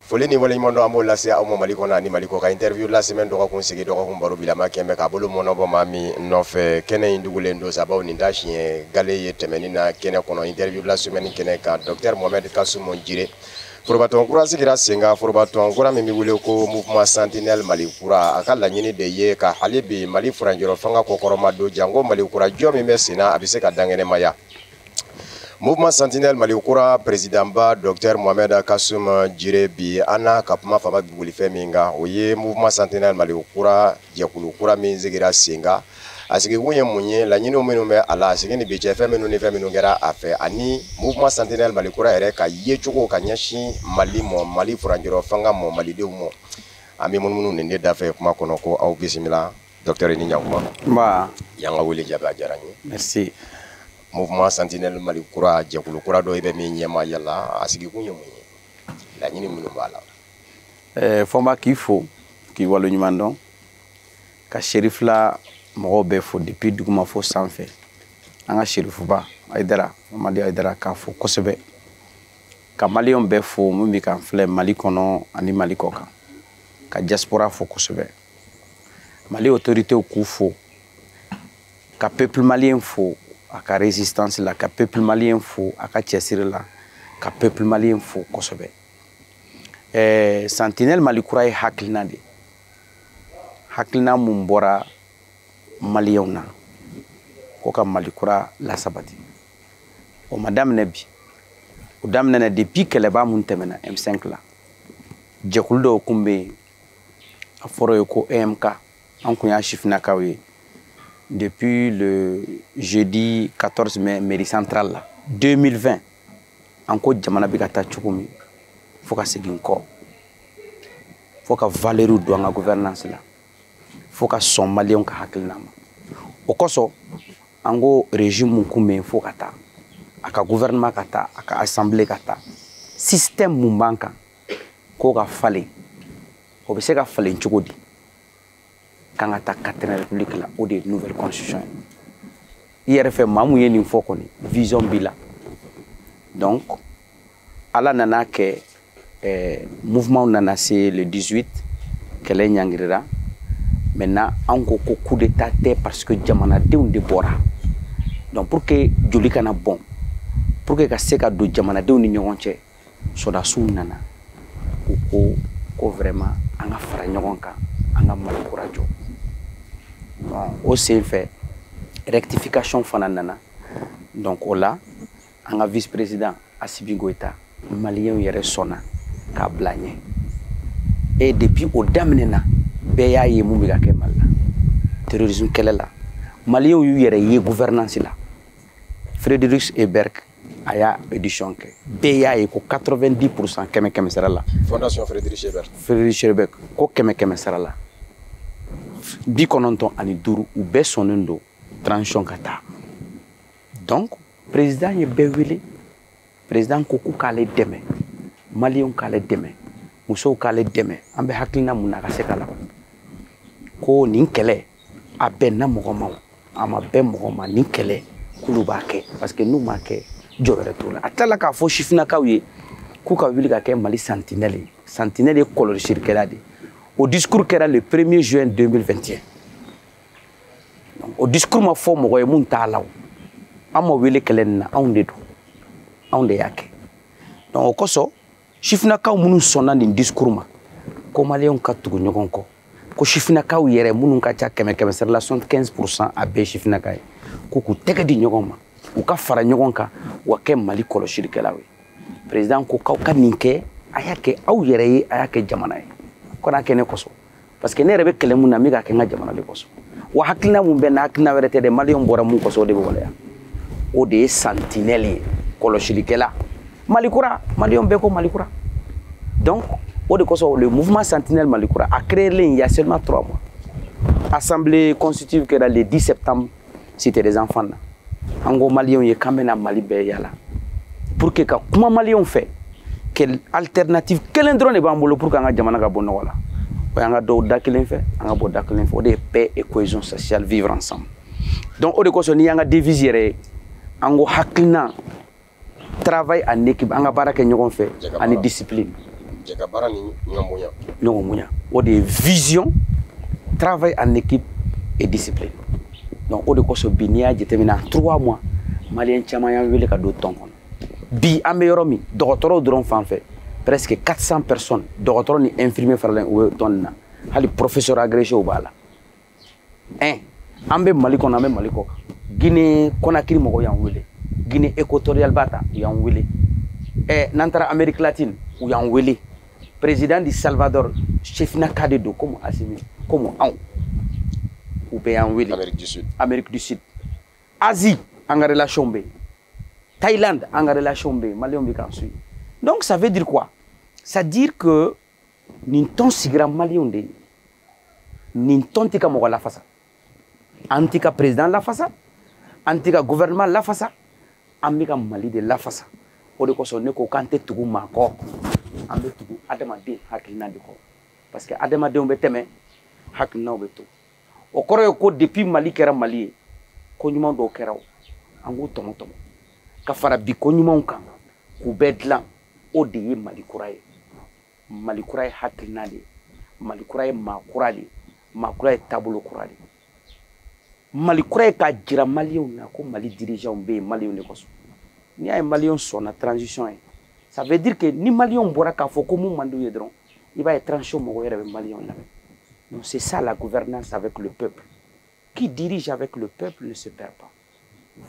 foli ni wale ɲuman dɔ an b'o lase aw ma Mali kɔnɔ ani Mali kɔ ka interview la semaine dɔgɔkun sigi dɔgɔkun baro bilama kɛmɛ k'a bolo mɔnɔbɔ maa min nɔfɛ kɛnɛ in dugulen don sababu nin t'a siɲɛ gale ye tɛmɛni na kɛnɛ kɔnɔ interview la semaine kɛnɛ kan Dr Mohamed Kasum Jire forobatɔn kura sigira sen kan forobatɔn kura min bɛ wele ko mouvement sentinelle Mali kura a ka laɲini de ye ka hali bi Mali furanjɔrɔ fanga kɔkɔrɔma don jango Mali kura jɔ min bɛ sen na a bɛ se ka dangɛnɛmaya. Mouvement Sentinelle Mali kura président ba Dr Mohamed Kasum Jire bi ana ka kuma fama bi wuli fɛn min kan o ye Mouvement Sentinelle Mali kura jɛkulu kura min sigira sen kan a sigikun ye mun ye laɲiniw minnu bɛ a la a sigi ni bi cɛ fɛn minnu ni fɛn minnu kɛra a fɛ ani Mouvement Sentinelle Mali kura yɛrɛ ka yecogo ka ɲɛsin Mali mɔ Mali furanjɔrɔ fanga mɔ malidenw mɔ an bɛ munumunu nin de da fɛ kuma kɔnɔ ko aw bisimila docteur ni ɲakuma y'an ka wele jaabi a diyara n ye. Merci. Mouvement Sentinelle Mali kura jɛkulu kura dɔ i bɛ min ɲɛma yala a sigikun ye mun ye laɲini minnu b'a la. Fɔ n b'a k'i fo k'i waleɲuman dɔn ka Sheriff la mɔgɔw bɛɛ fo depuis duguma fo sanfɛ an ka Sherifuba Ayidara Mamadi Ayidara k'a fo kosɛbɛ ka maliyɛnw bɛɛ fo min bɛ k'an filɛ Mali kɔnɔ ani Mali kɔ kan ka diaspora fo kosɛbɛ Mali autorités k'u fo ka peuple malien fo a ka résistance la ka peuple malien fo a ka cɛsiri la ka peuple malien fo kosɛbɛ. Sentinelle Mali kura ye hakilina de hakilina mun bɔra maliyɛnw na ko ka Mali kura lasabati o ma daminɛ bi o daminɛ depuis kɛlɛba mun tɛmɛna M5 la jɛkulu dɔw kun bɛ yen a fɔra ye ko EMK an kun y'a sifinnakaw ye depuis le jeudi 14 mai mairie centrale la 2020 an ko jamana bɛ ka taa cogo min fo ka segin kɔ fo ka valeur don an ka gouvernance la fo ka sɔn maliyɛnw ka hakilina ma o kosɔn an ko régime mun kun bɛ yen fo ka taa a ka gouvernement ka taa a ka assemblée ka taa système mun b'an kan k'o ka falen o bɛ se ka falen cogo di kan ka taa 4e république la o de ye nouvelle constitution ye i yɛrɛ fɛ maa mun ye nin fɔ kɔni vision b'i la donc ala nana kɛ mouvement nana se le 18 kɛlɛ ɲangirira maintenant an ko ko coup d'état tɛ parce que jamanadenw de bɔra donc pour que joli kana bɔn pour que ka se ka don jamanadenw ni ɲɔgɔn cɛ sɔdasiw nana u ko vraiment an ka fara ɲɔgɔn kan an ka Mali kura jɔ o sen fɛ rectification fana nana donc o la an ka vice président Assimi Goïta maliyɛnw yɛrɛ sɔnna k'a bila ɲɛ et depuis o daminɛ na bɛɛ y'a ye mun bɛ ka kɛ Mali la terrorisme kɛlɛ la maliyɛnw y'u yɛrɛ ye gouvernance la Frédéric Ebert a y'a édition kɛ bɛɛ y'a ye ko 90% kɛmɛ sara la Fondation Frédéric Ebert ko kɛmɛ sara la 95 u bɛɛ sɔnnen don transition ka taa donc président ye bɛɛ wele président ko k'u k'ale dɛmɛ maliyɛnw k'ale dɛmɛ musow k'ale dɛmɛ an bɛ hakilina mun na a ka se ka laban ko nin kɛlɛ a bɛnna mɔgɔ ma a ma bɛn mɔgɔ ma nin kɛlɛ k'olu b'a kɛ parce que n'u m'a kɛ jɔ wɛrɛ t'o la a tilala k'a fɔ sifinnakaw ye k'u ka wuli ka kɛ Mali sentinelle ye sentinelle ye kɔlɔsirikɛla de o discours kɛra le 1er juin 2021 donc o discours ma fɔ mɔgɔ ye mun t'a la an ma wele kɛlɛ nin na anw de don anw de y'a kɛ donc o kosɔn sifinnakaw minnu sɔnna nin discours ma ko maliyɛnw ka tugu ɲɔgɔn kɔ ko sifinnakaw yɛrɛ minnu ka ca kɛmɛ sara la 75% a bɛɛ sifinnaka ye ko k'u tɛgɛ di ɲɔgɔn ma u ka fara ɲɔgɔn kan wa kɛ Mali kɔlɔsirikɛlaw ye président ko k'aw ka nin kɛ a y'a kɛ aw yɛrɛ ye a y'a kɛ jamana ye kana kɛ ne kosɔn parce que ne yɛrɛ bɛ kɛlɛ mun na n bɛ ka kɛ n ka jamana de kosɔn wa hakilina mun bɛ n na hakilina wɛrɛ tɛ dɛ maliyɛnw bɔra mun kosɔn o de bɛ waleya o de ye sentinelle ye kɔlɔsilikɛla Mali kura maliyɛnw bɛɛ ko Mali kura donc o de kosɔn le mouvement sentinelle Mali kura a créé il y a seulement 3 mois assemblée constitutive kɛra le 10 septembre cité des enfants na an ko maliyɛnw ye k'an bɛna Mali bɛɛ yala pour que ka kuma maliyɛnw fɛ que alternative kelen dɔrɔn de b'an bolo pour que an ka jamana ka bɔ nɔgɔ la o y'an ka dɔw da kelen fɛ an ka bɔ da kelen fɛ o de ye paix et cohésion sociale vivre ensemble donc o de kosɔn n'i y'an ka devise yɛrɛ ye an ko hakilina travail en équipe an ka baara kɛ ɲɔgɔn fɛ ani discipline O de vision, travail en équipe et discipline. Donc o de ko so binia jetemina 3 mois malien chama ya wele ka do ton kono. Bi ameyoro mi docteur dron fanfé presque 400 personnes docteur ni infirmier faralen o tonna hali professeur agrégé o bala. Ambe maliko na me maliko Guinée Conakry mogo yan wele Guinée équatoriale bata yan wele nantara Amérique latine ou yan wele président du Salvador Chefina Kadedo comme Assimi comme an ou be yan wele Amérique du Sud Asie en relation be Thaïlande en relation be Malion be kan suit. Donc ça veut dire quoi? Ça veut dire que ninton sigra Malion de ninton tika mogo la fasa antika président la fasa antika gouvernement la fasa amika Mali de la fasa o de ko so ne ko kante tugu mako ambe tugu adamade hakilina de ko parce que adamade on be teme hakilina be to o koro ko depuis Mali kera Mali ko nyuma do kera angu tomo tomo ka fara bi ko nyuma kan ku bedlan o de ye Mali kuraye hakilina de Mali kuraye makura tabolo kurade Mali kuraye ka jira Maliens na ko Mali dirigeants be Maliens de koso ni ay Maliens son na transition ça veut dire que ni Maliens bora ka fo ko mu mandu yedron il va être transition mo yere be Maliens là. Donc c'est ça la gouvernance avec le peuple. Qui dirige avec le peuple ne se perd pas.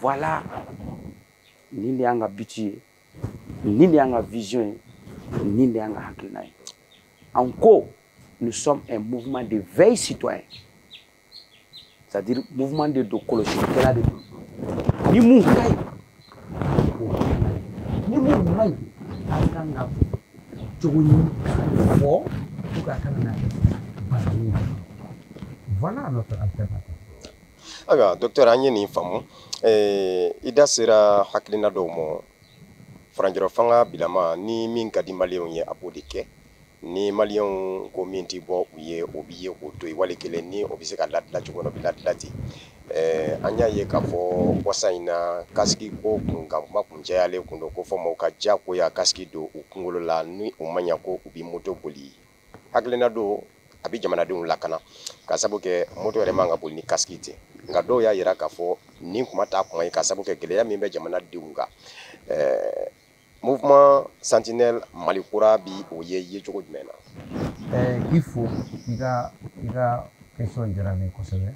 Voilà ni li anga budget ni li anga vision ni li anga hakilina. Encore nous sommes un mouvement de veille citoyen. C'est-à-dire mouvement de docologie. Ni moukai. Ni moukai. Voilà notre alternative. Alors, docteur Agneni Famu, ida sera hakilina do mo franjiro fanga bilama ni min kadi Malion ye apodike. Ni Malion ko minti bo uye obiye oto iwale kele ni obise ka latla chugono bilatlati anya ye ka fo wasaina kaski ko kunga makunja yale kundo ko fo mo ka jako ya kaski do ukungolo la ni umanya ko ubi moto boli haglena do abi jamana de lakana ka sabuke moto re manga boli ni kaski te nga do ya yira ka fo ni kuma ta kuma ka sabuke gele ya mimbe jamana de unga mouvement Sentinelle Malikura bi oye ye jogo jumena il faut il a question jarane ko sebe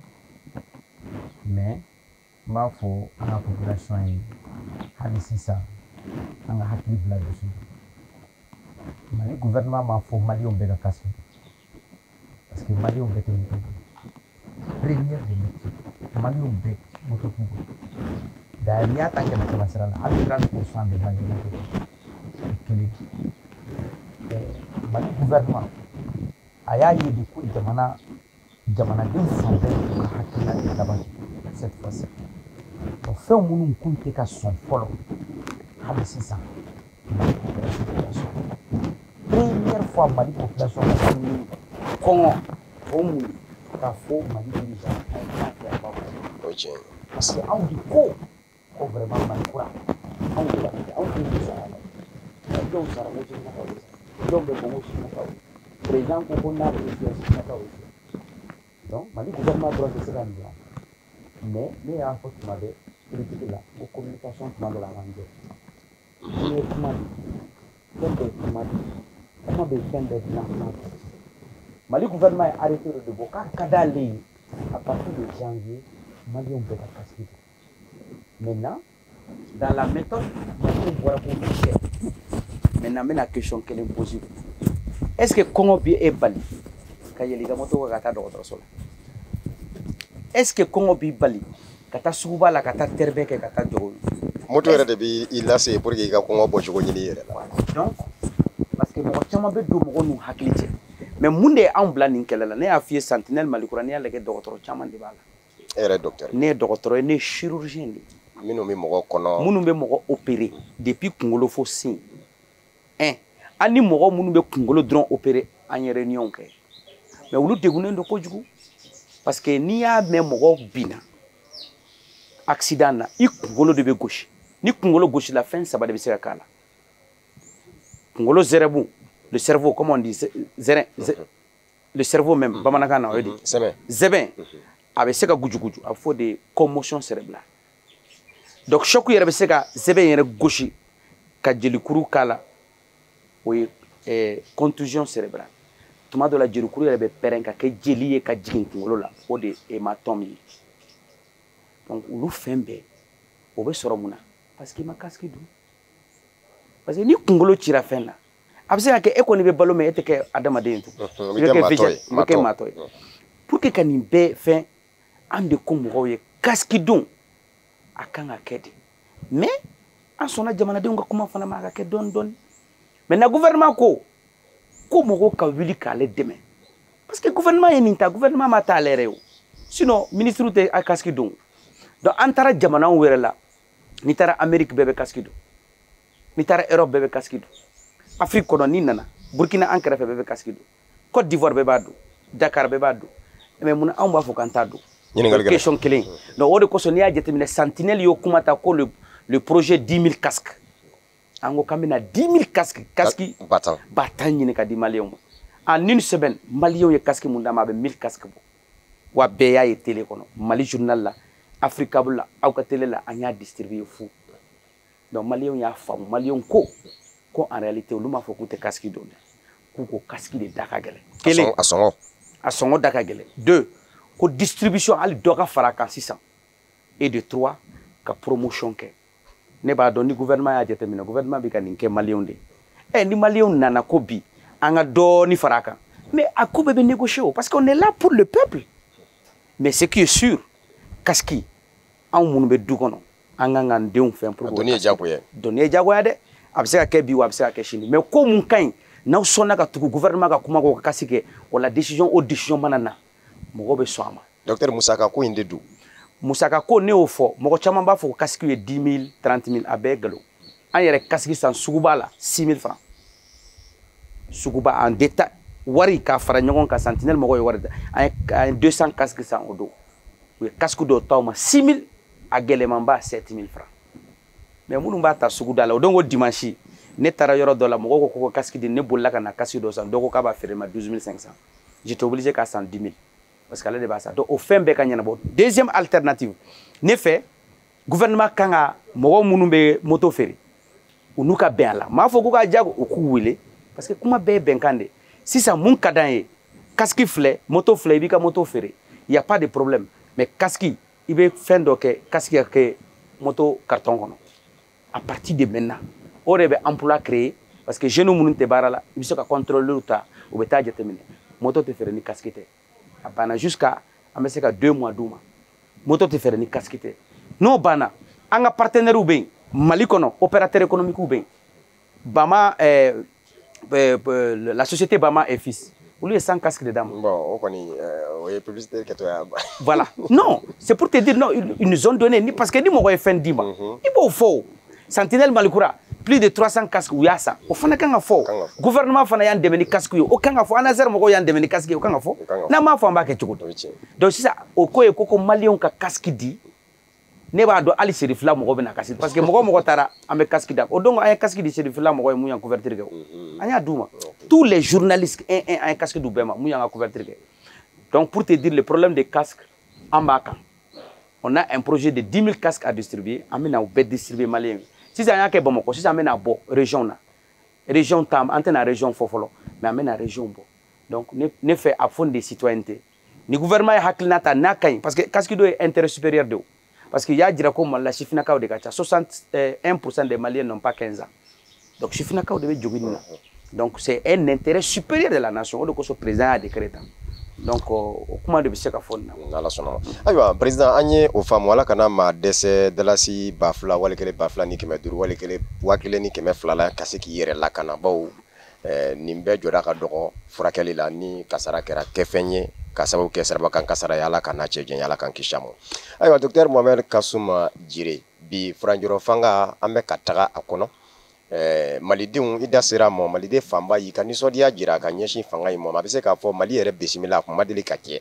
mais ma fo la population yi halisi sa anga hakili bla dessus Mali gouvernement ma fo Mali on be la casse parce que Mali on bete une première de métier Mali on be moto Daria tant que na sera la 30% de Mali Mali gouvernement aya yi du coup jamana de santé hakina de d'abord cette fois-ci on fait un kunte ka son follow halisi ça première fois Mali population Congo on ka fo Mali dirigeant parce que on dit ko vraiment Malikura on dit ça donc ça donc président Kokona donc Mali gouvernement droit de cela mais en fait tu m'avais critiqué la communication tu m'avais la rendu mais tu m'as dit comment de faire des plans Mali gouvernement a arrêté de Boka Kadali à partir de janvier Mali on peut la casser maintenant dans la méthode on voit maintenant la question qu'elle est posée est-ce que Congo est bali est-ce que Congo est bali kata suba la kata terbeke kata jogo moto era de bi illa c'est pour que Congo bo jogo ni yere donc parce que mo chama be do mo nu hakilite mais munde en bla nin kelela ne a fié Sentinelle Malikura ne leke docteur chama de bala era docteur ne docteur ne chirurgien minu mi mo kono munu be mo opérer depuis Kungolo fo sin ani mogo munu be Kungolo dron opérer en réunion ke mais wulu degunen do kojugu parce que ni ya me mogo bina accident na i Kungolo de be gauche ni Kungolo gauche la fin ça va de se kala Kungolo zerebu le cerveau, comme on dit, le cerveau même, bamanakana, on dit, zébin, avec ce que il faut des commotions cérébrales. Donc, choc, il y a ce que zébin, il y a gauche, kadjelikuru kala, oui, contusion cérébrale. Tout le monde la djelikuru, il y a perenka, que djeli et kadjinkin, là, ou des hématomes. Donc, on fait un peu, on va se remonter, parce qu'il m'a casqué d'où. Parce que ni kungolo tira fin là. Abse ka e ko ni be balo me eteke adama de ntu. Ke matoy. Pour que kan be fin ande ko mo ye kaski don akanga kedi. Mais en sona jamana de nga kuma fana ma ka ke don don. Mais na gouvernement ko mo ka wili ka le demain. Parce que gouvernement est ninta gouvernement ma ta lere yo. Sinon ministre te a kaski don. Donc antara jamana were la ni tara Amérique bebe kaski don. Ni tara Europe bebe kaski don. Afrique kono ni nana Burkina ankara fe bebe kaski do Côte d'Ivoire bebe do Dakar bebe do mais mun an ba fo kan ta do question clé donc o de ko so ni a jetemine sentinelle yo kumata ko le projet 10 000 casques ango kamina 10 000 casques batan ni ka di malien en une semaine malien ye casque mun dama be 1000 casques bo wa beya ye télé kono Mali journal la Africa bula au ka télé la anya distribuer fou donc malien ya fam malien ko en réalité on m'a fait que casque donné ko casque de dakagele kele asongo dakagele 2 ko distribution al doka faraka 600 et de 3 ka promotion ke ne ba doni gouvernement a déterminé gouvernement bi kan ke malien de ni malien nana ko bi anga doni faraka mais à ko bebe négocier parce qu'on est là pour le peuple mais ce qui est sûr casque en munu be dukono anga ngandeu fait pour donner jagoya de abseka ke bi wa abseka ke chini mais ko mun kain na sonna ka tuku gouvernement ka kuma ko kasike wala décision banana mo be soama docteur Musaka ko inde du Musaka ko ne o fo mo ko chama ba fo kasike 10 000 30 000 abegalo an yere kasike san suguba la 6 000 francs suguba en détail wari ka fara nyogon ka sentinelle mo ko wari en 200 kasike san odo we kasku do tawma 6 000 agele mamba 7 000 francs mais munu ba ta sugu dala donc dimanche ne tara yoro dola mo ko casque de ne bolla kana casque do san donc ka ba faire ma 12 500 j'étais obligé qu'à 110 000 parce qu'elle est ça donc au fin be kanyana bo deuxième alternative ne fait gouvernement kanga mo munu be moto feri unuka ben la ma fo ko ka jago ku wile parce que kuma be benkande si ça mun kadan casque flé moto flé bi ka moto feri il y a pas de problème mais casque il be fin donc casque que moto carton kono à partir de maintenant, on va emploi créé parce que je ne sais pas il faut contrôler le temps au bétail déterminé. Moto te faire ni casquette. Abana jusqu'à 2 mois d'ouma. Moto te faire ni casquette. Non bana, anga partenaire ou bien Mali kono opérateur économique ou bien Bama la société Bama et fils. Ou lui est sans casque de dame. Bon, on connaît publicité que toi. Voilà. Non, c'est pour te dire non, ils nous ont donné parce que ni mo fait dima. Il faut faux. Sentinelle Malikura, plus de 300 casques ou yasa. Au fond, kanga fo. Gouvernement fana yan demeni casque yo. O kanga fo anazer mo yan demeni casque yo kanga fo. Na ma fo mbake chukuto. Donc c'est ça o ko ko malien ka casque di. Ne ba do ali serif la mo na casque parce que mo tara ambe casque da. O donc ay casque di serif la mo mu yan couverture ge. Anya duma. Tous les journalistes un casque du bema mu yan couverture ge. Donc pour te dire le problème des casques en baka. On a un projet de 10 000 casques à distribuer, amena ou bet distribuer malien. Si ça y a que bon si ça amène à bo région là. Région tam antenne région fofolo, mais amène à région bo. Donc ne fait à fond des citoyenneté. Ni gouvernement haklinata nakain parce que casque do est intérêt supérieur de. Parce qu'il y a dire comme la chifnaka de kacha 61% des Maliens n'ont pas 15 ans. Donc chifnaka de jogina. Donc c'est un intérêt supérieur de la nation. Donc ce président a décrété. Donc comment de biseka fonna ala sono aywa président anye o fam wala kana ma dese dalasi bafla wala kele bafla ni keme duru wala kele wakile ni keme flala kaseki yere la kana baw nimbe joda ka dogo furakeli la ni kasara kera kefenye kasabu ke serba kan kasara yala kana chejen yala kan kishamo aywa docteur Mohamed Kassoum Djire bi franjoro fanga ambe kataga akono malidenw ida sera mo malide famba yi kan nisodiya jira kan ɲɛsin fanga yi mo ma bɛ se k'a fɔ mali yɛrɛ bisimila kuma deli ka kɛ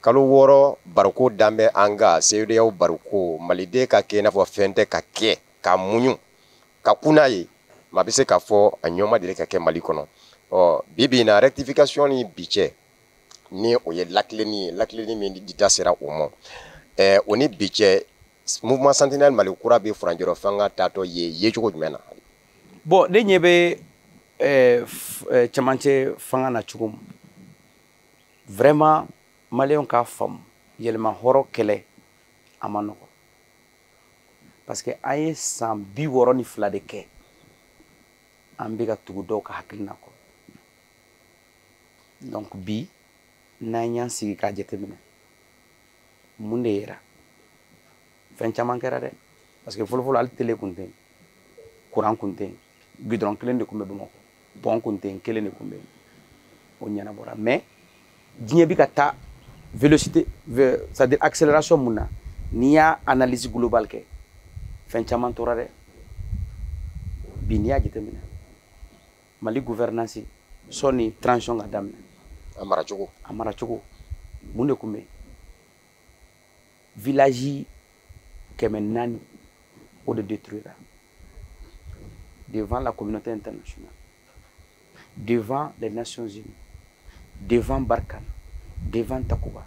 kalo 6 bariko danbɛ an ga CEDEAO bariko malide ka kɛ i n'a fɔ fɛn tɛ ka kɛ ka muɲu ka kunna ye ma bɛ se k'a fɔ a ɲɔma deli ka kɛ mali kɔnɔ bibi na rectification ni biche ni o ye lakleni min dita sera o mo oni biche mouvement Sentinelle Mali kura be franjoro fanga tato ye jogo jumena bon de nyebe chamanche fanga na chugum vraiment malien ka fam yelma horo kele amano parce que aye san bi woro ni fla de ke ambiga tugu do ka hakilna ko donc bi na nyan sigi ka jetemine munde yera fen chaman kera de parce que folo al télé kunten courant kunten gudron kelen de kumbe bamo bon kunten kelen de kumbe o nyana bora mais digne bi ka ta vélocité c'est-à-dire accélération muna niya analyse globale ke fen chaman tora de bi niya jetemine Mali gouvernance soni transition ga damne amara chogo munde kumbe village Kemenani ou de détruire devant la communauté internationale, devant les Nations Unies, devant Barkhane, devant Takuba,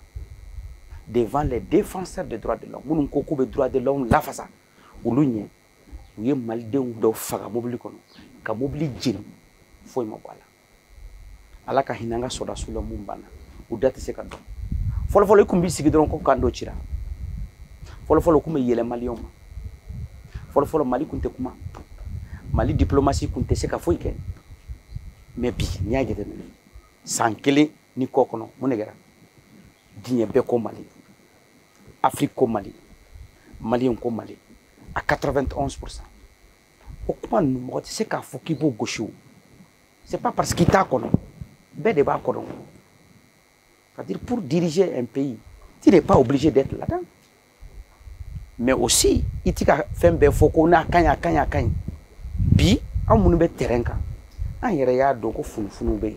devant les défenseurs des droits de l'homme. Nous avons des droits de l'homme la face. Nous avons malde do faga mobili kono ka mobili jin foi mabala ala ka hinanga soda sulo mumbana udati se ka do folo ikumbi sigidron ko kando chira folo kuma yele maliyom folo Mali kunte kuma Mali diplomatie kunte se ka foike mais bi nyaage de sankele ni kokono munegera digne be ko Mali Afrique ko Mali Malien ko Mali à 91%. Au comment nous c'est qu'à faut qu'il gauche. C'est pas parce qu'il t'a connu. Ben débat connu. C'est-à-dire pour diriger un pays, tu n'es pas obligé d'être là-dedans. Mais aussi, il t'a fait un peu faut qu'on a kanya. Bi, on nous met terrain quand. On y a donc funu be.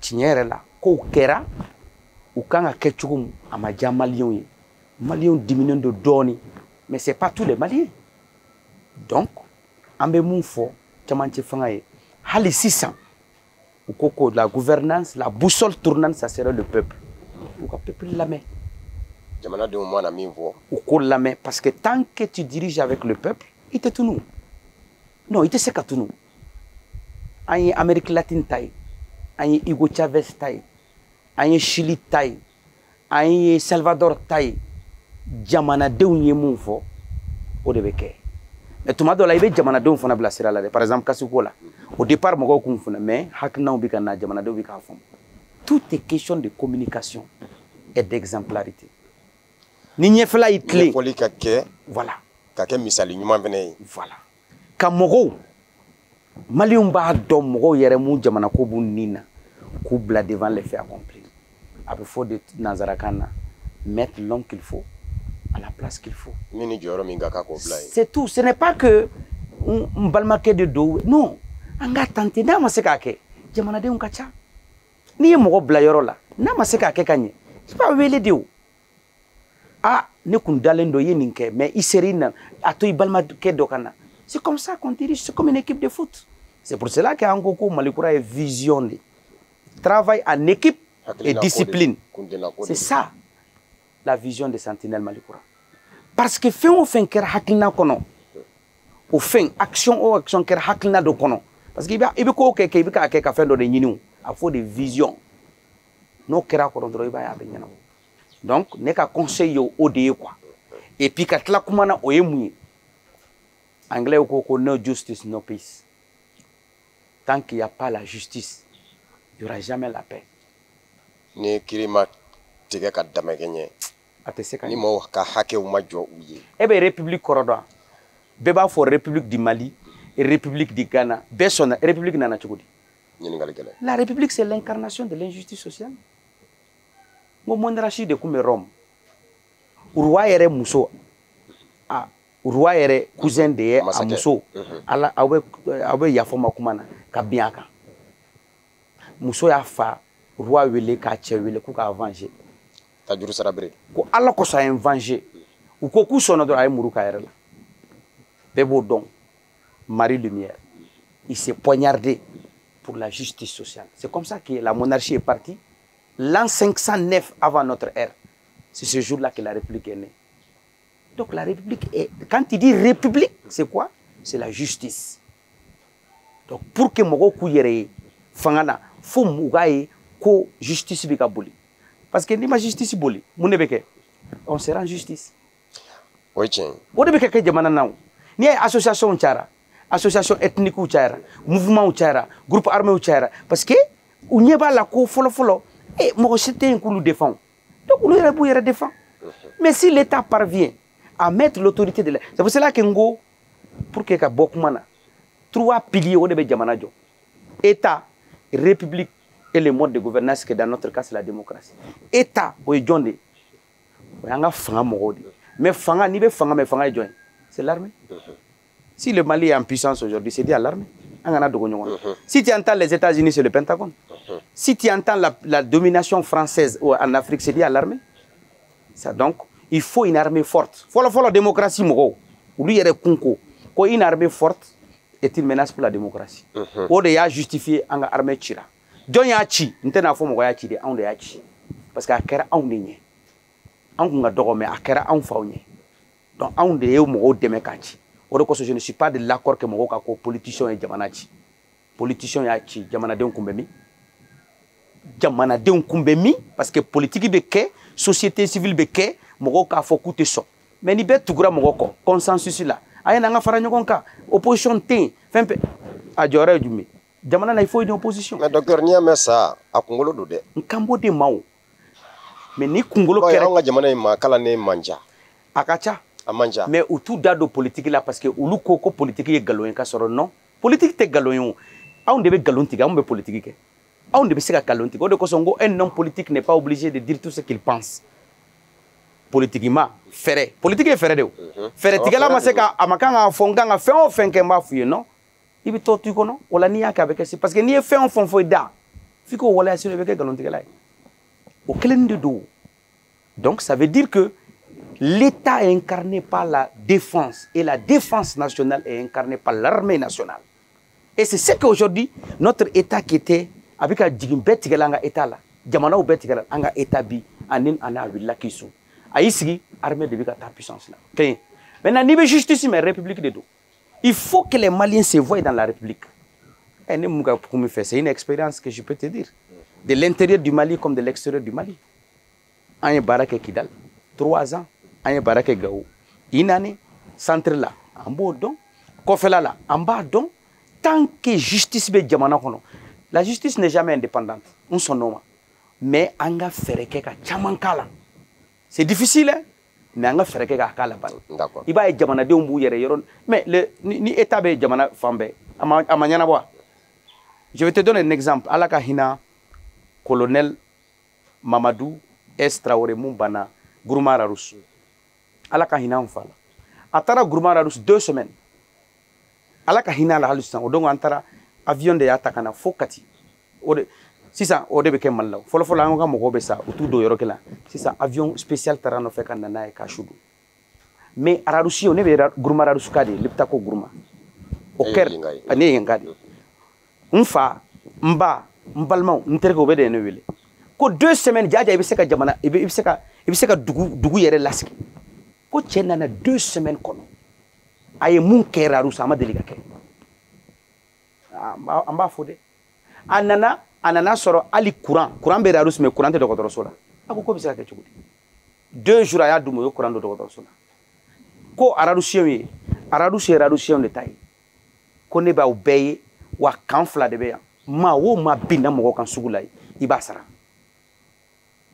Tinyere là, ko kera, ou quand a quelque chose à ma Malien. Malien diminue de donner. Mais ce n'est pas tous les Maliens. Donc, on peut mon fort, Hali 600, au coco de la gouvernance, la boussole tournante, ça serait le peuple. Le peuple la main. La main. Parce que tant que tu diriges avec le peuple, il te tout nous. Non, il te sait qu'à tout nous. En Amérique latine taille, en Hugo Chavez taille, en Chili taille, en Salvador taille. Jamana denw ye mun fɔ o de bɛ kɛ mais tuma dɔ la I bɛ jamanadenw fana bila sira la dɛ par exemple kasiko la au départ mɔgɔw kun fana mais hakilinaw bɛ ka na jamanadenw bɛ k'a faamu tout est question de communication et d'exemplarité ni ɲɛfɛla y'i tilen ɲɛfɔli ka kɛ voilà ka kɛ misali ɲuman fana ye voilà ka mɔgɔw maliyɛnw b'a dɔn mɔgɔw yɛrɛ mun jamana ko b'u nin na k'u bila devant les faits accomplis a bɛ fɔ de nanzarakan na mettre l'homme qu'il faut à la place qu'il faut. C'est tout. Ce n'est pas que on balmaque de dos. Non. On a tenté. N'a ma se kake. Jamana de on kacha. Ni mo bla yoro la. N'a ma se kake kanye. C'est pas wele de. Ah, ne kundalen do yeninke. Mais iserina. Ato I balmaque do kana. C'est comme ça qu'on dirige. C'est comme une équipe de foot. C'est pour cela qu'à Angoko Malikoura est visionné. Travail en équipe et discipline. C'est ça. La vision de Sentinelle Malikoura. Parce que fin au fin kera hakilna kono. Au fin action kera hakilna do kono. Parce que ibe ko ke ibe ka fin do de nyinu. A faut des visions. No kera kono do iba ya be nyana. Donc ne ka conseil yo ode quoi. Et puis ka tla kuma na oyemu. Anglais ko no justice no peace. Tant qu'il n'y a pas la justice, il n'y aura jamais la paix. Ni kirima tige ka damegenye ni mo ka hake uma jo uye ebe république korodo beba for république du Mali et république du Ghana besona république nana chugudi la république c'est l'incarnation de l'injustice sociale mo monarchie de comme Rome roi ere muso ah roi ere cousin de a muso ala awe ya foma kumana ka biaka muso ya fa roi wele ka che wele ku ka venger ta juru sarabre ko alla ko sa en venger ou ko ku sono do ay muru ka yere la bebo don Marie Lumière il s'est poignardé pour la justice sociale. C'est comme ça que la monarchie est partie. L'an 509 avant notre ère, c'est ce jour-là que la République est née. Donc la République est... Quand il dit République, c'est quoi? C'est la justice. Donc pour que Mogo Kouyere Fangana, faut Mougaye ko justice bika boli. Parce que ni ma justice boli, on sera en justice. Oui, tiens. On ne peut que jamana naou. Ni association chara, association ethnique ou chara, mouvement ou chara, groupe armé ou chara. Parce que on n'y a pas la ko folo. Et moi c'était un coup nous défend. Donc on aurait pu y défendre. Mais si l'État parvient à mettre l'autorité de l'État, c'est pour cela que ngo pour que Bokmana, 3 piliers au début jamana jo. État, république et le mode de gouvernance que dans notre cas c'est la démocratie. État au jonde. Oyanga fanga mogodi. Mais fanga ni be fanga mais fanga join. C'est l'armée. Si le Mali est en puissance aujourd'hui, c'est dû à l'armée. Si tu entends les États-Unis, c'est le Pentagone. Si tu entends la domination française en Afrique, c'est dû à l'armée. Donc, il faut une armée forte. Il faut la démocratie. Lui, il y a une armée forte est une menace pour la démocratie. On a justifié une armée tira. John Yachi, nous avons fait un Yachi. Parce qu'il y a un Yachi. On a dormi à Kera en faune. Donc, on est au mot de Mekachi. Je ne suis pas de l'accord que mon politicien est Jamanachi. Politicien Yachi, Jamanadeon Kumbemi. Jamanadeon Kumbemi, parce que politique beke, société civile beke, Mogoka faut coûter ça. Mais ni bet tout grand Mogoko, consensus là. Ayen nga faranyokonka, opposition ten, fempe, adjora djumi. Jamana il faut une opposition. Mais docteur Niamé ça, à Congolo dode. Nkambo de Mao. Mais ni Congolo kere. On a jamana ma kala ne manja. Akacha. Amanja. Mais où tout dado politique là parce que ulu koko politique est galoyen ka soro non. Politique te galoyen. On devait galontiga, on be politique. On devait se galontiga. De Kosongo, un homme politique n'est pas obligé de dire tout ce qu'il pense. Politiquement, ferré. Politique est ferré de. Ferré tigala maseka amakanga fonganga fait on fait que m'a fouillé non. Il veut tout kono. Wala ni aka avec c'est parce que ni fait on fond foi da. Fiko wala sur avec galontiga là. Au clen de dos. Donc ça veut dire que l'État est incarné par la défense et la défense nationale est incarnée par l'armée nationale. Et c'est ce qu'aujourd'hui, notre État qui était avec un État là, Jamana ou Betigala, un État bi, anin ana willa kisu. Aïsigi, armée de ta puissance là. Maintenant, niveau justice, mais République de dos. Il faut que les Maliens se voient dans la République. C'est une expérience que je peux te dire. De l'intérieur du Mali comme de l'extérieur du Mali. Un Barak Kidal, 3 ans. Un Barak Gao. Une année, centre là, en bas donc, Kofela là, en bas donc, tant que justice be jamana kono. La justice n'est jamais indépendante. On s'en nomme. Mais anga fereke ka chamankala. C'est difficile, hein? Mais anga fereke ka kala bal. D'accord. Iba e jamana de umbu yere yoron. Mais ni état be jamana fambe. Amanyana boa. Je vais te donner un exemple. Alaka hina colonel Mamadou Traoré Mumbana Gourmara Roussou. Alaka hina on fala. Atara Gourmara Roussou 2 semaines. Alaka hina la halustan. Odongo antara avion de atakana fokati. Si ça au début qu'est mal là. Faut la on mogo besa autour de yorokela. Si ça avion spécial tarano fait kanana e kashudu. Mais ararusi on est Gourmara Roussou kadi liptako gourma. Au ker ani ngadi. Unfa mba mbalma nterko bede ne wele. Ko 2 semaines jaja ibiseka jamana ibiseka dugu yere laski. Ko tchena na 2 semaines kono. Aye mun kera rusa ma delika ke. Amba fode. Anana soro ali courant be rarus me courant de dokotoro sola. Ako ko bisaka ke chugudi. 2 jours aya dumo yo courant de dokotoro sola. Ko ararusiyo ne tai. Ko ne ba obeye wa kanfla de be ya. Ma wo ma binda mo kan sugulai ibasara.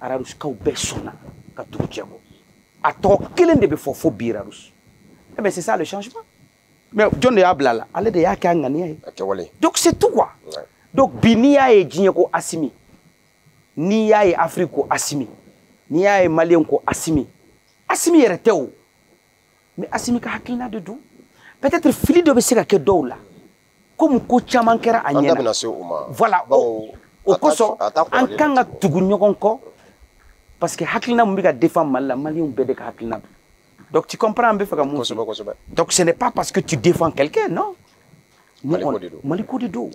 Ararus ka ube sona ka tuchego. Ato kelen de be fofo birarus. Eh bien c'est ça le changement. Mais John de Ablala, allez de yaka ngani. Donc c'est tout quoi. Ouais. Donc binia e djineko asimi. Niya e Afriko asimi. Niya e Malien ko asimi. Asimi yereteo. Mais asimi ka hakilina de dou. Peut-être fili de beseka ke doula. Comme ko chamankera anyena. Voilà. Au koso an kanga tugunyokon ko parce que hakilina mbika défend Malien bede ka hakilina. Donc tu comprends un peu. Donc ce n'est pas parce que tu défends quelqu'un, non. Maliko de dos.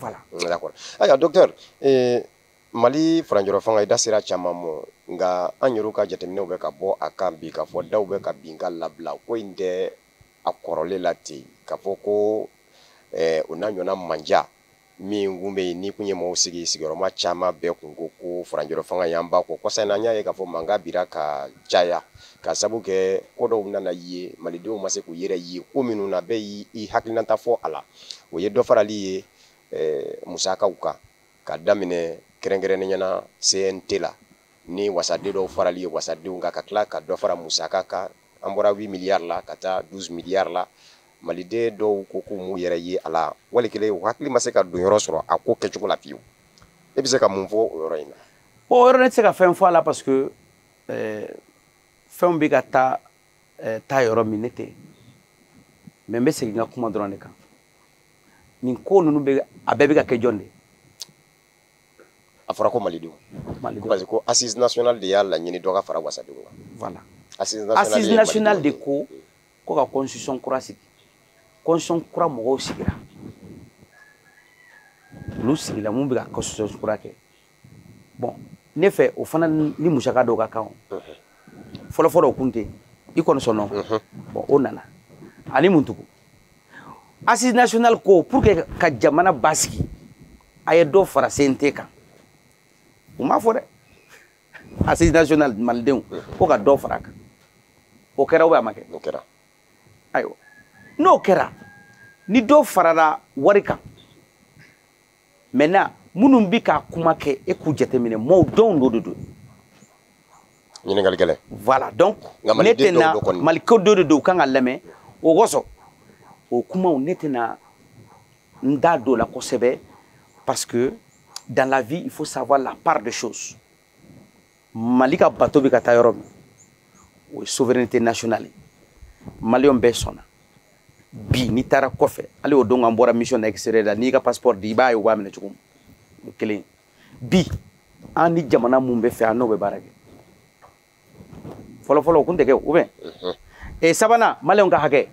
Voilà. D'accord. Aya docteur, Mali faranjɔrɔ fanga i da sera caman mɔ nka an yɛrɛw ka jateminɛw bɛ ka bɔ a kan bi k'a fɔ daw bɛ ka bin ka labila ko in tɛ a kɔrɔlen la ten k'a fɔ ko o n'a ɲɔgɔnna manja min kun bɛ yen ni kun ye mɔgɔw sigi sigiyɔrɔma caman bɛɛ kun ko faranjɔrɔ fanga y'an ba kɔ kɔsa in na an y'a ye k'a fɔ mankan bira ka caya ka sabu kɛ ko dɔw nana ye malidenw ma se k'u yɛrɛ ye ko minnu na bɛɛ y'i hakilinata fɔ a la o ye dɔ farali ye musakaw kan ka daminɛ kɛrɛnkɛrɛnnen ɲɛna CNT la ni wasaden dɔw farali ye wasadenw kan ka tila ka dɔ fara musaka kan an bɔra 8 miliyari la ka taa 12 miliyari la maliden dɔw ko k'u m'u yɛrɛ ye a la wali kelen u hakili ma se ka don yɔrɔ sɔrɔ a ko kɛcogo la fiyewu e bɛ se ka mun fɔ o yɔrɔ in na. O yɔrɔ ne tɛ se ka fɛn fɔ a la parce que fɛnw bɛ ka taa yɔrɔ min ne tɛ mais n bɛ segin n ka kuma dɔrɔn de kan nin ko ninnu a bɛɛ bɛ ka kɛ jɔn de. A fɔra ko malidenw parce que ko assise nationale de y'a laɲini dɔ ka fara wasadenw kan. Voilà. Assise nationale de ko ka constitution kura sigi constitution kura mɔgɔw sigira olu sigila mun bɛ ka constitution kura kɛ bon ne fɛ o fana ni musaka dɔw ka kan fɔlɔfɔlɔ o kun tɛ i kɔni sɔnna bon o nana ani mun tugun assise nationale ko pour que ka jamana basigi a ye dɔ fara CNT kan o m'a fɔ dɛ assise nationale malidenw ko ka dɔ fara a kan o kɛra ou bien a ma kɛ. O kɛra. Ayiwa n'o kɛra ni dɔ farala wari kan maintenant minnu bɛ ka kuma kɛ e k'u jateminɛ maaw dɔn de don. ɲininkali gɛlɛn. Voilà donc ne tɛna maliko dɔ de don u kan ka lamɛn o kosɔn o kumaw ne tɛna n da don la kosɛbɛ parce que dans la vie il faut savoir la part des choses. Mali ka bateau bɛ ka taa yɔrɔ min o ye souveraineté nationale ye maliyɛnw bɛɛ sɔnna bi n'i taara kɔfɛ hali o don an bɔra mission extérieure la n'i ka passeport di i b'a ye u b'a minɛ cogo min o kelen bi an ni jamana mun bɛ fɛ an n'o bɛ baara kɛ fɔlɔfɔlɔ o kun tɛ kɛ ou bien sabanan maliyɛnw ka hakɛ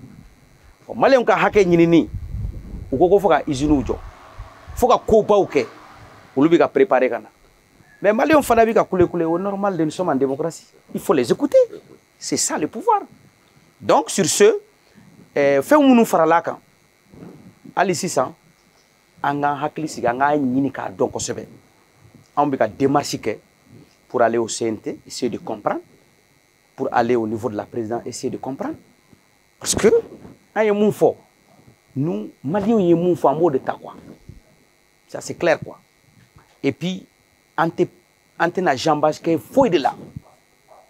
maliyɛnw ka hakɛ ɲinini u ko fo ka usines jɔ fo ka kobaw kɛ olu bɛ ka préparer ka na mais maliyɛnw fana bɛ ka kule o normal de nous sommes en démocratie il faut les écouter c'est ça le pouvoir donc sur ce fɛn minnu farala kan hali sisan an k'an hakili sigi an k'a ɲini k'a dɔn kosɛbɛ anw bɛ ka démarche kɛ pour aller au CNT essayer de comprendre pour aller au niveau de la présidence essayer de comprendre parce que an ye mun fɔ nous maliyɛnw ye mun fɔ an b'o de ta quoi ça c'est clair quoi et puis an tɛna jambage kɛ foyi de la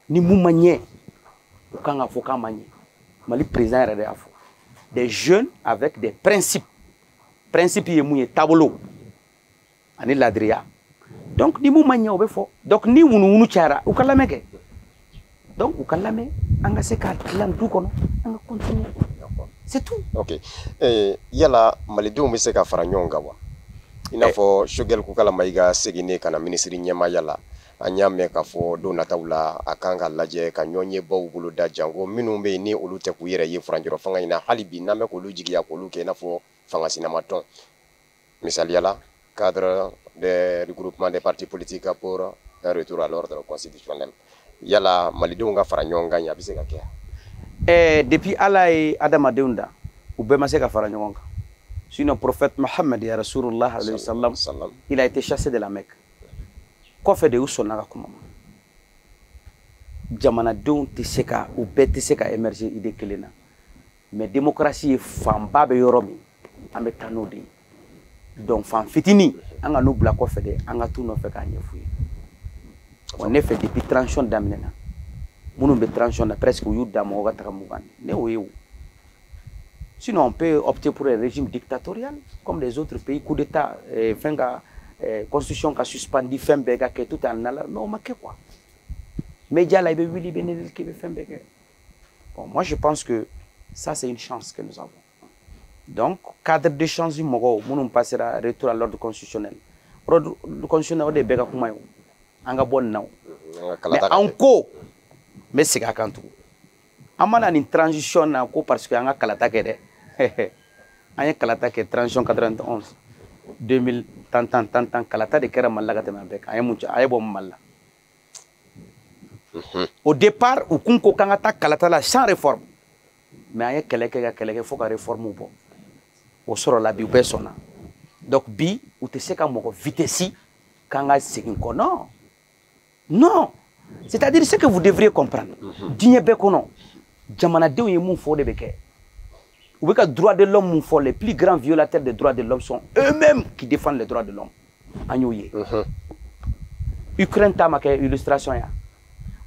ni mun ma ɲɛ u kan ka fɔ k'an ma ɲɛ Mali président yɛrɛ de y'a fɔ des jeunes avec des principes principe ye mun ye taabolo ani ladiriya donc ni mun ma ɲɛ o bɛ fɔ donc ni wunuwunu cayara u ka lamɛn kɛ donc u ka lamɛn an ka se k'a dilan du kɔnɔ an ka continuer c'est tout. Ok yala malidenw bɛ se ka fara ɲɔgɔn kan wa i n'a fɔ Choguel Kukala Mayiga seginnen ka na minisiri ɲɛmaaya la an y'a mɛn k'a fɔ don nataw la a kan ka lajɛ ka ɲɔgɔn ye baw bolo da jango minnu bɛ yen ni olu tɛ k'u yɛrɛ ye faranjɔrɔ fanga in na hali bi n'an bɛ k'olu jigiya k'olu kɛ i n'a fɔ fanga sinamatɔn misaliyala cadre de regroupement des partis politiques pour un retour à l'ordre constitutionnel yala malidenw ka fara ɲɔgɔn kan a bɛ se ka kɛ depuis Ala ye adamadenw da u bɛɛ ma se ka fara ɲɔgɔn kan sinon prophète Mohammed ya Rasulullah alayhi wa sallam il a été chassé de la Mecque kɔfɛ de u sɔnna ka kuma ma jamanadenw tɛ se ka u bɛɛ tɛ se ka émerger idée kelen na mais démocratie ye fanba bɛ yɔrɔ min an bɛ taa n'o de ye donc fan fitinin an ka n'u bila kɔfɛ dɛ an ka t'u nɔfɛ k'a ɲɛf'u ye bon ne fɛ depuis transition daminɛna minnu bɛ transition na presque u y'u da mɔgɔ ka taga mugan ne y'o ye o sinon on peut opter pour un régime dictatorial comme les autres pays coup d'état fɛn ka constitution ka suspendi fɛn bɛɛ ka kɛ tout en allant mais o ma kɛ quoi média la i bɛ wuli i bɛ nɛnɛli kɛ i bɛ fɛn bɛɛ kɛ bon moi je pense que ça c'est une chance que nous avons donc cadre d'échange mɔgɔw minnu passera retour à l'ordre constitutionnel ordre constitutionnel o de bɛɛ ka kuma ye o an ka bɔ nin na o mais an ko n bɛ segin a kan tugun an mana nin transition na ko parce que an ka kalata kɛ dɛ an ye kalata kɛ transition 91 2000 tant kalata de kɛra Mali la ka tɛmɛ a bɛɛ kan a ye bɔ Mali la. Au départ u kun ko k'an ka taa kalata la sans réforme mais an ye kɛlɛ kɛ ka kɛlɛ kɛ fo ka réforme bɔ o sɔrɔla bi u bɛɛ sɔnna donc bi u tɛ se ka mɔgɔ vitesse k'an ka segin kɔ non non c'est-à-dire ce que vous devriez comprendre diɲɛ bɛɛ kɔnɔ jamanadenw ye mun fɔ o de bɛ kɛ u bɛ ka droit de l'homme mun fɔ les plus grands violateurs des droits de l'homme sont eux-mêmes qui défendent les droits de l'homme an y'o ye Ukraine ta ma kɛ illustration ya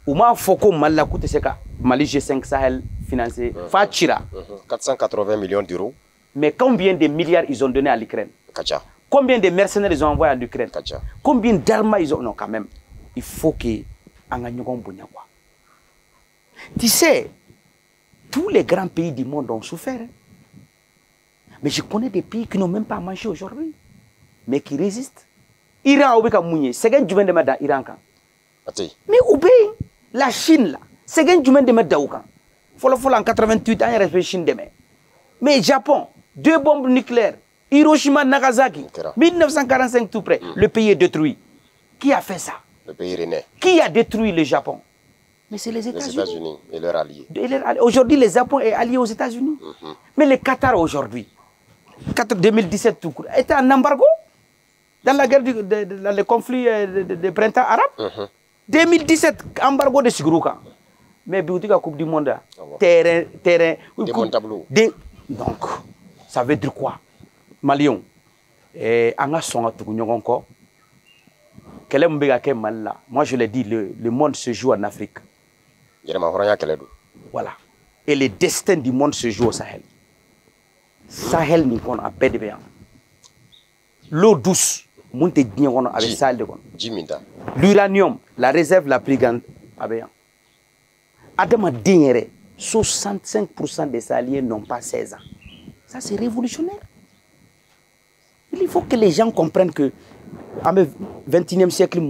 u m'a fɔ ko Mali la k'u tɛ se ka Mali G5 Sahel financer fa cira 480 millions d'euros. Mais combien de milliards ils ont donné à l'Ukraine? Combien de mercenaires ils ont envoyé à l'Ukraine? Combien d'armes ils ont? Non, quand même. Il faut que... Tu sais, tous les grands pays du monde ont souffert. Mais je connais des pays qui n'ont même pas mangé aujourd'hui. Mais qui résistent. Iran, Oubeka Mounié. C'est un jument de mettre dans Iran. Mais Oubé, la Chine, là. C'est un jument de mettre dans Iran. Faut en 88 ans, il y a la Chine demain. Mais Japon, 2 bombes nucléaires, Hiroshima, Nagasaki, 1945 tout près, le pays est détruit. Qui a fait ça? Le pays renaît. Qui a détruit le Japon? Mais c'est les États-Unis. Les États-Unis et leurs alliés. Aujourd'hui, le Japon est allié aux États-Unis. Mais le Qatar aujourd'hui, 2017 tout court, était en embargo dans la guerre, dans le conflit de printemps arabe. 2017, embargo de Sigrouka. Mais la Coupe du Monde, terrain, donc, ça veut dire quoi? Malion, moi je l'ai dit, le monde se joue en Afrique. Voilà. Et le destin du monde se joue au Sahel. Sahel n'est pas à paix de bien. L'eau douce, avec Sahel. L'uranium, la réserve la plus grande, avec Adama Dignere, 65% des Sahéliens n'ont pas 16 ans. Ça, c'est révolutionnaire. Il faut que les gens comprennent que, dans le 21e siècle,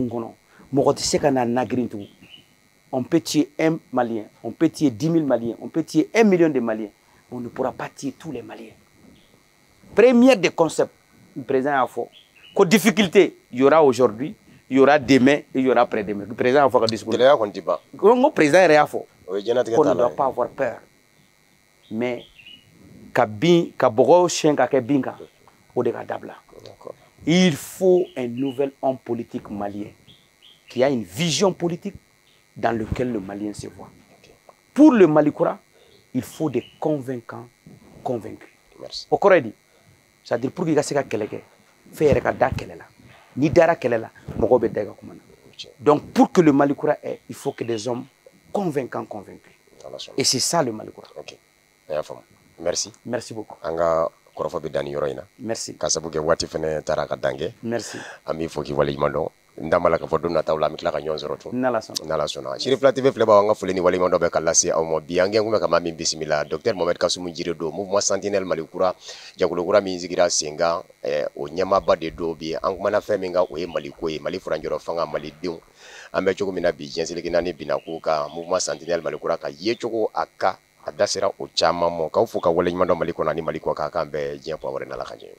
on peut tuer 1 Malien, on peut tuer 10 000 Maliens, on peut tuer 1 million de Maliens. On ne pourra pas tuer tous les Maliens. Premier des concepts, le président a fait. Qu'aux difficultés, il y aura aujourd'hui, il y aura demain et il y aura après-demain. Le président a fait un discours. Le président a fait. On ne doit pas avoir peur. Mais, il faut un nouvel homme politique malien qui a une vision politique dans laquelle le Malien se voit. Pour le Malikoura, il faut des convaincants convaincus. Au Corée, c'est-à-dire pour qu'il y ait donc pour que le Malikoura ait, il faut que des hommes convaincants convaincus. Et c'est ça le Malikoura. Merci. Merci beaucoup. Merci. Merci. Ami foki wali mando ndamala ka fodum na tawla mikla ka nyonzoro to nala sona Chérif Fla TV fleba nga fuleni wali mando be kalasi aw mo biange ngume kama min bismillah Dr Mohamed Kassoumou Djire do mouvement sentinelle Malikoura jangulo kura min zigira senga o nyama ba de do bi an kuma na feminga o e Maliko e Mali furanjoro fanga Mali dew ambe chogo mina bi jensele kinani binaku ka mouvement sentinelle Malikoura ka ye chogo aka adasira o chama mo ka fuka wali mando Maliko na ni Maliko ka kambe jempo awre na la kanje.